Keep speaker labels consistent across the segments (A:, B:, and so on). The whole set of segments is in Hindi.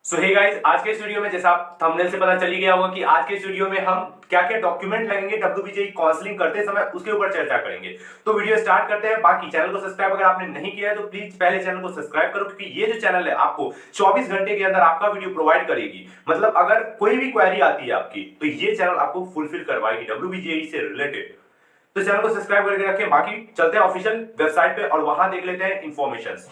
A: सो हे गाइस, आज के इस वीडियो में जैसा आप थंबनेल से पता चली गया होगा कि आज के इस वीडियो में हम क्या क्या डॉक्यूमेंट लगेंगे डब्ल्यूबीजेई काउंसलिंग करते समय उसके ऊपर चर्चा करेंगे। तो वीडियो स्टार्ट करते हैं। बाकी चैनल को सब्सक्राइब अगर आपने नहीं किया है तो प्लीज पहले चैनल को सब्सक्राइब करो, क्योंकि ये जो चैनल है आपको 24 घंटे के अंदर आपका वीडियो प्रोवाइड करेगी। मतलब अगर कोई भी क्वेरी आती है आपकी तो ये चैनल आपको फुलफिल करवाएगी डब्ल्यूबीजेई से रिलेटेड। तो चैनल को सब्सक्राइब करके रखें। बाकी चलते हैं ऑफिशियल वेबसाइट पे और वहां देख लेते हैं इंफॉर्मेशन।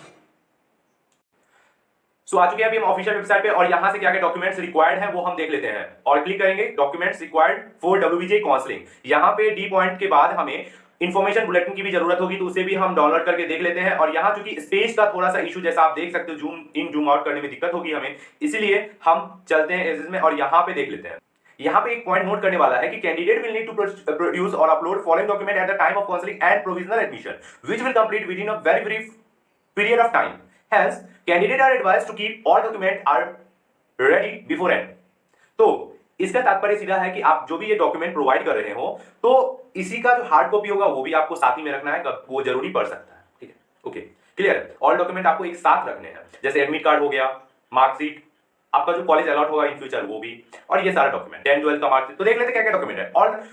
A: सो आ चुके हैं अभी हम ऑफिशियल वेबसाइट पे और यहां से क्या क्या डॉक्यूमेंट्स रिक्वायर्ड हैं वो हम देख लेते हैं और क्लिक करेंगे documents required for WBJE counselling. यहां पे डी पॉइंट के बाद हमें इन्फॉर्मेशन बुलेटिन की भी जरूरत होगी, तो उसे भी हम डाउनलोड करके देख लेते हैं। और यहां चूंकि स्पेस का थोड़ा सा इशू जैसा आप देख सकते हो, जूम इन जूम आउट करने में दिक्कत होगी हमें, इसलिए हम चलते हैं एजेस में और यहां पे देख लेते हैं। यहां पे एक पॉइंट नोट करने वाला है कि candidate will need to produce और upload following document at the time of counselling and provisional admission which will complete within a very brief period of time. Hence, candidates are advised to keep all documents are ready beforehand. तो इसका तात्पर्य सीधा है कि आप जो भी ये डॉक्यूमेंट प्रोवाइड कर रहे हो तो इसी का जो हार्ड कॉपी होगा वो भी आपको साथ ही में रखना है, वो जरूरी पड़ सकता है। ठीक है, ओके, क्लियर। ऑल डॉक्यूमेंट आपको एक साथ रखने हैं, जैसे एडमिट कार्ड हो गया, मार्कशीट, आपका जो कॉलेज अलॉट होगा इन फ्यूचर वो भी, और ये सारा डॉक्यूमेंट 10 12 का मार्कशीट। तो देख लेते क्या क्या डॉक्यूमेंट है।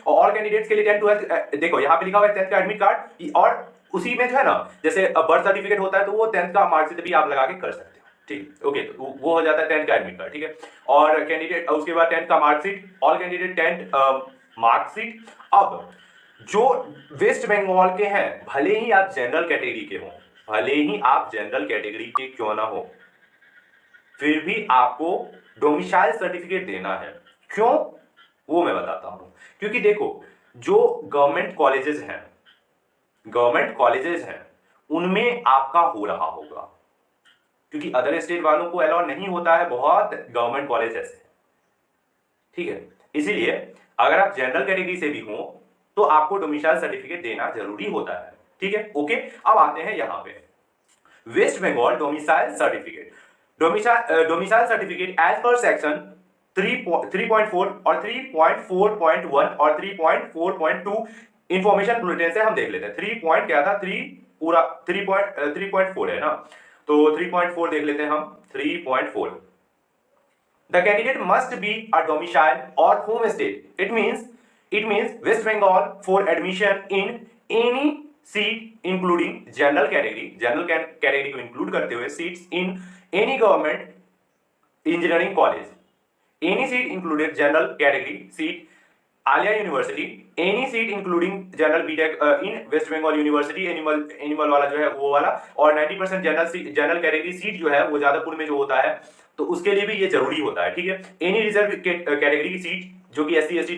A: ऑल कैंडिडेट्स के लिए 10 12 देखो यहाँ पे लिखा हुआ है 10th का एडमिट कार्ड, और उसी में जो है ना जैसे बर्थ सर्टिफिकेट होता है तो वो 10th का मार्कशीट भी आप लगा के कर सकते हो। ठीक, ओके, तो वो हो जाता है 10th का एडमिट कार्ड। ठीक है, और कैंडिडेट उसके बाद 10th का marksheet, all candidate 10th marksheet. अब जो वेस्ट बंगाल के हैं, भले ही आप जनरल कैटेगरी के हो, भले ही आप जनरल कैटेगरी के क्यों ना हो, फिर भी आपको डोमिसाइल सर्टिफिकेट देना है। क्यों, वो मैं बताता हूं। क्योंकि देखो, जो गवर्नमेंट कॉलेजेस हैं उनमें आपका हो रहा होगा, क्योंकि अदर स्टेट वालों को अलाउ नहीं होता है, बहुत गवर्नमेंट कॉलेज ऐसे हैं। ठीक है, इसीलिए अगर आप जनरल कैटेगरी से भी हो तो आपको डोमिसाइल सर्टिफिकेट देना जरूरी होता है। ठीक है, ओके। अब आते हैं यहां पे West Bengal domicile certificate. Domicile certificate as per section 3.4 और 3.4.1 और 3.4.2 इंफॉर्मेशन बुलेटिन से हम देख लेते हैं। 3 पॉइंट क्या था, 3 पूरा 3.4 है ना, तो 3.4 देख लेते हैं हम। 3.4, the candidate must be a domicile or home state. It means West Bengal for admission in any seat including general category को include करते हुए seats in any government engineering college, any seat included general category seat Aliah university, any seat including general BTech in waste Bengal university, animal वाला जो है वो वाला, और 90% जनरल कैटेगरी सीट जो है वो जादवपुर में जो होता है तो उसके लिए भी ये जरूरी होता है। ठीक है, एनी रिजर्व कैटेगरी की सीट जो कि SC ST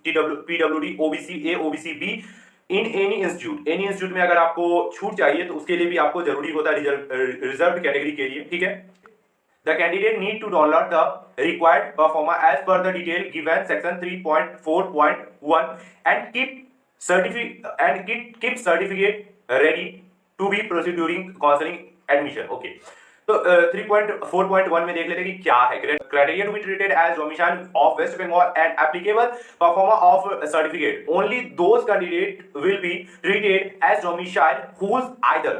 A: PWD OBC A OBC B in any institute में अगर आपको छूट चाहिए तो उसके लिए भी आपको जरूरी होता है रिजर्व कैटेगरी के लिए। ठीक है, the candidate need to download the required performa as per the detail given section 3.4.1 and keep certificate ready to be proceed during counseling admission. Okay, तो 3.4.1 में देख लेते हैं कि क्या है। Criteria to be treated as domicile of West Bengal and applicable proforma of certificate only those candidate will be treated as domicile whose either.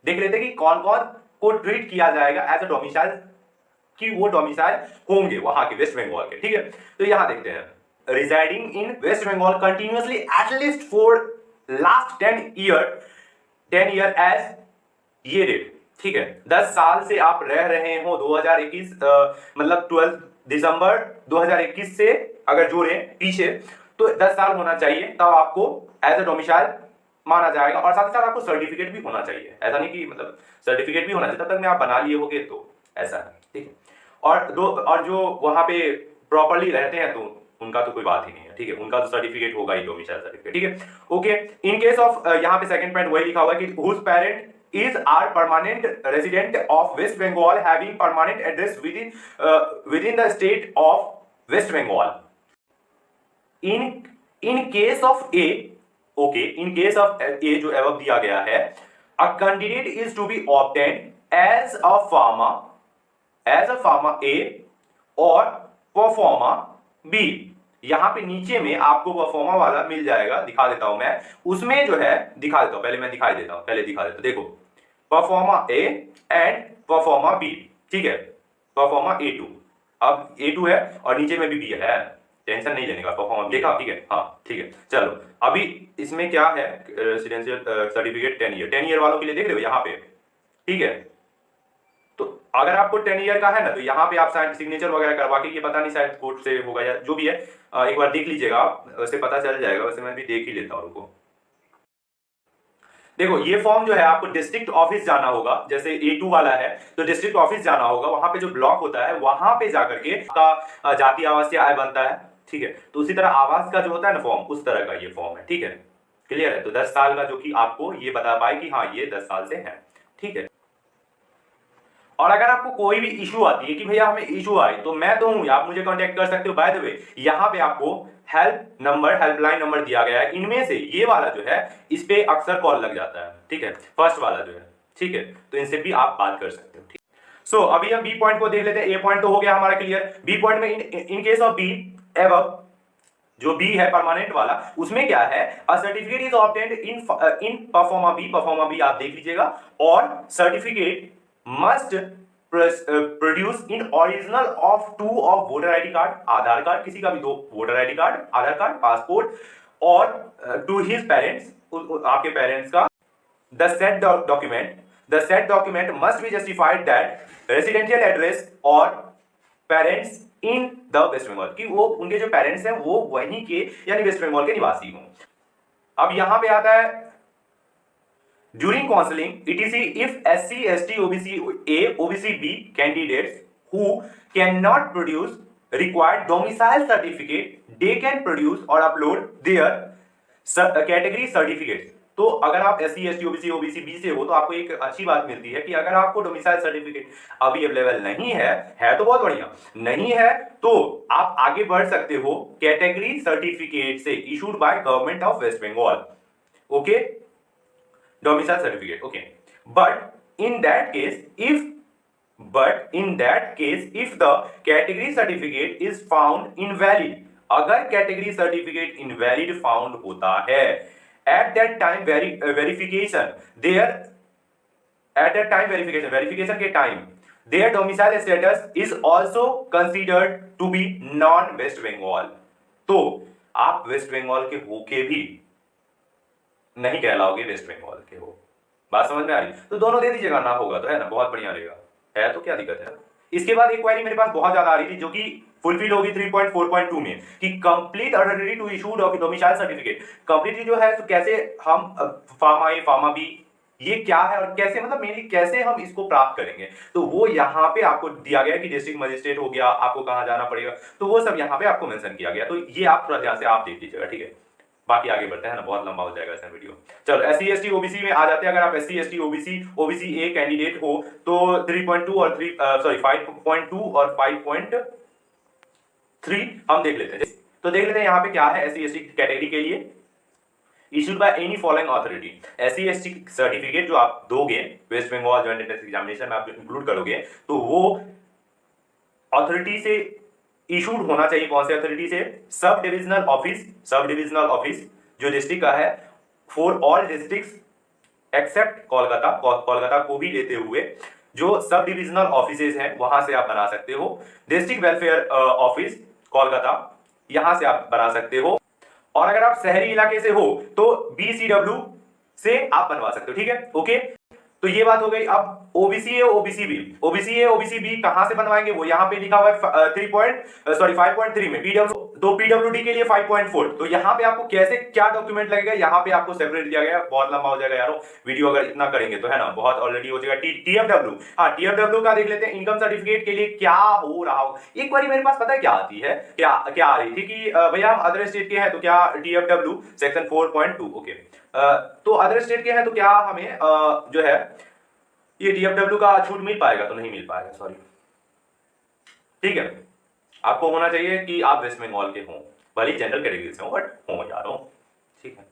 A: देख लेते हैं कि कौन कौन को ट्रीट किया जाएगा एज अ डोमिसाइल, कि वो डोमिसाइल होंगे वहां के वेस्ट बंगाल के। ठीक है, तो यहां देखते हैं, residing in waste Bengal continuously at least for last 10 year as ये डेट। ठीक है, 10 साल से आप रह रहे हो 2021 मतलब 12 दिसंबर 2021 से अगर जोड़े पीछे तो 10 साल होना चाहिए, तब आपको एज अ डोमिसाइल माना जाएगा। और साथ ही साथ आपको सर्टिफिकेट भी होना चाहिए, ऐसा नहीं कि मतलब सर्टिफिकेट भी होना चाहिए, तब तक में आप बना लिए होगे तो ऐसा है। ठीक है, और जो वहां पे प्रॉपर्ली रहते हैं तो उनका तो कोई बात ही नहीं है। ठीक है, उनका तो सर्टिफिकेट होगा ही, डोमिसाइल सर्टिफिकेट। ठीक है, ओके। इन केस ऑफ यहाँ पे सेकंड पॉइंट वही लिखा हुआ है कि whose parent is are permanent resident of West Bengal having permanent address within the state of West Bengal. In case of A, okay, in case of A जो above दिया गया है, a candidate is to be obtained as a pharma A or performa B। यहां पे नीचे में आपको परफॉर्मा वाला मिल जाएगा, दिखा देता हूं मैं, उसमें जो है दिखा देता हूं, पहले मैं दिखा देता हूं, देखो proforma A and proforma B. ठीक है, परफॉर्मा A2। अब A2 है और नीचे में भी B है, टेंशन नहीं लेने का, परफॉर्मा देखा, ठीक है, हाँ ठीक है। चलो अभी इसमें क्या है, रेसिडेंशियल सर्टिफिकेट 10 ईयर वालों के लिए देख रहे हो यहाँ पे, ठीक है। तो अगर आपको 10 ईयर का है ना, तो यहाँ पे आप शायद सिग्नेचर वगैरह करवा के, ये पता नहीं शायद कोर्ट से होगा या जो भी है, एक बार देख लीजिएगा आप, वैसे पता चल जाएगा, वैसे मैं भी देख ही लेता हूँ रुको। देखो ये फॉर्म जो है आपको डिस्ट्रिक्ट ऑफिस जाना होगा, जैसे A2 वाला है तो डिस्ट्रिक्ट ऑफिस जाना होगा, वहां पे जो ब्लॉक होता है वहां पे जाकर के आपका जाति आवासीय आय बनता है, ठीक है। तो उसी तरह आवास का जो होता है ना फॉर्म, उस तरह का ये फॉर्म है, ठीक है, क्लियर है। तो 10 साल का जो कि आपको ये बता पाए कि हाँ ये 10 साल से है, ठीक है। और अगर आपको कोई भी इशू आती है कि भैया हमें इशू आए, तो मैं तो हूं, आप मुझे कांटेक्ट कर सकते हो। बाय द वे यहाँ पे आपको हेल्प नंबर, हेल्पलाइन नंबर दिया गया है, इनमें से ये वाला जो है इस पे अक्सर कॉल लग जाता है, ठीक है, फर्स्ट वाला जो है, ठीक है। तो इनसे भी आप बात कर सकते हो, ठीक। सो अभी हम बी पॉइंट को देख लेते हैं। ए पॉइंट तो हो गया हमारा क्लियर। बी पॉइंट में in case of B above, जो बी है परमानेंट वाला, उसमें क्या है, a certificate is obtained in proforma B, proforma B आप देख लीजिएगा, और certificate must produce in original of 2 of voter ID card, Aadhaar card, किसी का भी 2 voter ID card, Aadhaar card, passport, और टू हिज पेरेंट्स, आपके पेरेंट्स का, the set document must be justified that residential address और parents in the West Bengal, कि वो उनके जो पेरेंट्स हैं वो वहीं के यानी वेस्ट बंगाल के निवासी हों। अब यहां पे आता है during counselling etc. if SC ST OBC A OBC B candidates who cannot produce required domicile certificate, they can produce or upload their category certificates। तो अगर आप SC ST OBC OBC B से हो तो आपको एक अच्छी बात मिलती है कि अगर आपको डोमिसाइल सर्टिफिकेट अभी अवेलेबल नहीं है तो बहुत बढ़िया, नहीं है तो आप आगे बढ़ सकते हो कैटेगरी सर्टिफिकेट से issued by government of West Bengal, okay, domicile certificate, okay, but in that case if the category certificate is found invalid, अगर category certificate invalid found होता है at that time verification के time their domicile status is also considered to be non West Bengal, तो आप वेस्ट बंगाल के होके भी नहीं कहलाओगे वेस्ट बंगाल के हो। बात समझ में आ रही? तो दोनों दे दीजिएगा, ना होगा तो है ना, बहुत बढ़िया रहेगा, है तो क्या दिक्कत है। इसके बाद एक क्वेरी मेरे पास बहुत ज्यादा आ रही थी जो कि फुलफिल होगी 3.4.2 में, कि complete authority to issue domicile certificate, completely जो है तो कैसे हम फार्मा ए फार्मा बी ये क्या है और कैसे, मतलब मेनली कैसे हम इसको प्राप्त करेंगे, तो वो यहाँ पे आपको दिया गया कि डिस्ट्रिक्ट मजिस्ट्रेट हो गया, आपको कहाँ जाना पड़ेगा, तो वो सब यहाँ पे आपको मेंशन किया गया। तो ये आप थोड़ा ध्यान से आप देख लीजिएगा, ठीक है। बाकी आगे बढ़ते हैं ना, बहुत लंबा हो जाएगा ऐसा वीडियो। चलो SC ST OBC में आ जाते हैं। अगर आप SC ST OBC A candidate हो तो 3.2 और 5.2 और 5.3 हम देख लेते हैं। तो देख लेते हैं यहाँ पे क्या है SC ST कैटेगरी के लिए, issued by any following authority. SC ST certificate जो आप दोगे West Bengal joint entrance examination में आप इंक्लूड करोगे, तो वो अथॉरिटी से इशूड होना चाहिए। कौन से अथॉरिटी से? सब डिविजनल ऑफिस जो डिस्ट्रिक्ट का है, for all districts except Kolkata को भी लेते हुए जो सब डिविजनल ऑफिसेज हैं वहां से आप बना सकते हो। डिस्ट्रिक्ट वेलफेयर ऑफिस कोलकाता, यहां से आप बना सकते हो। और अगर आप शहरी इलाके से हो तो BCW से आप बनवा सकते हो, ठीक है, ओके। तो ये बात हो गई। अब ओबीसी है ओबीसी बी कहां से बनवाएंगे, वो यहाँ पे लिखा हुआ है 5.3 में पीडब्ल्यूडी के लिए 5.4। तो यहाँ पे आपको कैसे क्या डॉक्यूमेंट लगेगा, यहाँ पे आपको सेपरेट दिया गया। बहुत लंबा हो जाएगा यारो वीडियो अगर इतना करेंगे तो, है ना, बहुत ऑलरेडी हो जाएगा। TFW, हाँ TFW का देख लेते हैं। इनकम सर्टिफिकेट के लिए क्या हो रहा हो, एक बार मेरे पास पता है क्या आती है, क्या आ रही थी कि भैया हम अदर स्टेट के हैं तो क्या TFW सेक्शन 4.2, ओके, तो अदर स्टेट के हैं तो क्या हमें जो है ये TFW का छूट मिल पाएगा, तो नहीं मिल पाएगा, सॉरी, ठीक है। आपको होना चाहिए कि आप वेस्ट बंगाल के हों, भले जनरल कैटेगरी से हो बट हो जा रहा हूं, ठीक है।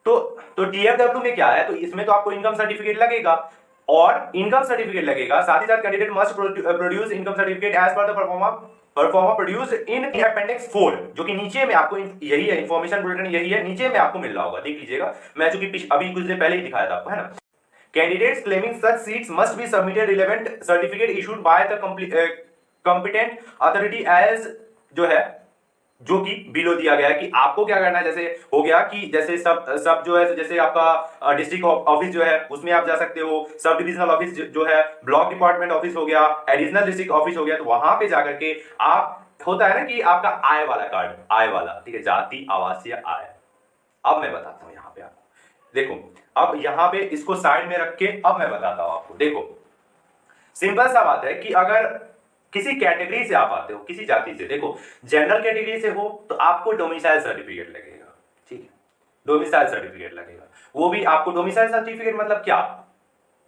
A: तो TFW में क्या है, तो इसमें तो आपको इनकम सर्टिफिकेट लगेगा, और इनकम सर्टिफिकेट लगेगा, साथ ही साथ candidate must produce income certificate as per the proforma produce in appendix 4, जो कि नीचे में आपको यही है, इंफॉर्मेशन बुलेटिन यही है, नीचे में आपको मिल रहा होगा, देख लीजिएगा। मैं चूंकि अभी कुछ देर पहले ही दिखाया था आपको, है ना। Candidates claiming such seats must be submitted relevant certificate issued by the competent authority as जो है, जो कि बिलो दिया गया है कि आपको क्या करना है। जैसे हो गया कि जैसे सब जो है, जैसे आपका डिस्ट्रिक्ट ऑफिस जो है उसमें आप जा सकते हो, सब डिविजनल ऑफिस जो है, ब्लॉक डिपार्टमेंट ऑफिस हो गया, एडिशनल डिस्ट्रिक्ट ऑफिस हो गया, तो वहां पे जाकर के आप, होता है ना कि आपका आय वाला कार्ड, आय वाला, ठीक है, जाति आवासीय आय। अब मैं बताता हूं यहां पे आपको, देखो अब यहां पे इसको साइड में रख के अब मैं बताता हूं आपको। देखो सिंपल सा बात है कि अगर किसी कैटेगरी से आप आते हो, किसी जाति से, देखो जनरल कैटेगरी से हो तो आपको डोमिसाइल सर्टिफिकेट लगेगा, ठीक है, डोमिसाइल सर्टिफिकेट लगेगा। वो भी आपको डोमिसाइल सर्टिफिकेट मतलब क्या,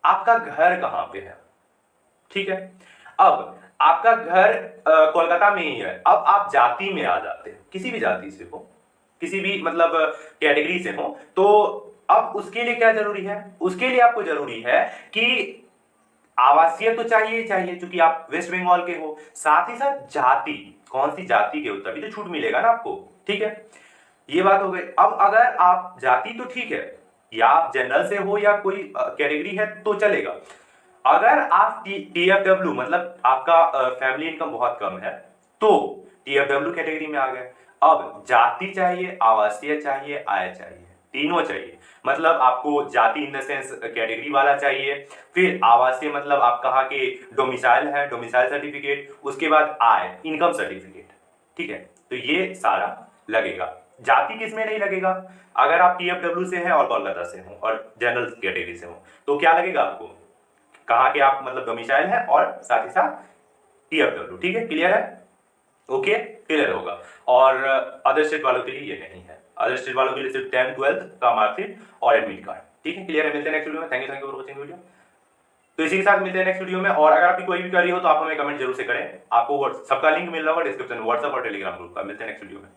A: आपका घर कहां पे है, ठीक है। अब आपका घर कोलकाता में ही है, अब आप जाति में आ जाते हो, किसी भी जाति से हो, किसी भी मतलब कैटेगरी से हो, तो अब उसके लिए क्या जरूरी है, उसके लिए आपको जरूरी है कि आवासीय तो चाहिए चाहिए, क्योंकि आप वेस्ट बंगाल के हो, साथ ही साथ जाति, कौन सी जाति के हो तभी तो छूट मिलेगा ना आपको, ठीक है। ये बात हो गई। अब अगर आप जाति तो ठीक है, या आप जनरल से हो या कोई कैटेगरी है तो चलेगा। अगर आप टीएफडब्ल्यू मतलब आपका फैमिली इनकम बहुत कम है तो टीएफडब्ल्यू कैटेगरी में आ गए। अब जाति चाहिए, आवासीय चाहिए, आय चाहिए, तीनों चाहिए। मतलब आपको जाति इन द सेंस कैटेगरी वाला चाहिए, फिर आवासीय मतलब आप कहाँ के डोमिसाइल है, डोमिसाइल सर्टिफिकेट, उसके बाद आय इनकम सर्टिफिकेट, ठीक है। तो ये सारा लगेगा। जाति किस में नहीं लगेगा, अगर आप टीएफडब्ल्यू से हैं और कोलकाता से हो और जनरल कैटेगरी से हो तो क्या लगेगा आपको, कहाँ के आप मतलब डोमिसाइल है और साथ ही साथ टीएफडब्ल्यू, ठीक है, क्लियर है, ओके क्लियर होगा। और अदर स्टेट वालों के लिए ये नहीं है, अदर स्टेट वालों के लिए सिर्फ 10th 12th का मार्कशीट और एडमिट कार्ड, ठीक है, क्लियर है। मिलते हैं नेक्स्ट वीडियो में, thank you for watching video. तो इसी के साथ मिलते हैं नेक्स्ट वीडियो में, और अगर आपकी कोई भी क्वेरी हो तो आप हमें कमेंट जरूर से करें, आपको सबका लिंक मिल रहा होगा डिस्क्रिप्शन में, व्हाट्सएप और टेलीग्राम ग्रुप का। मिलते हैं नेक्स्ट वीडियो में।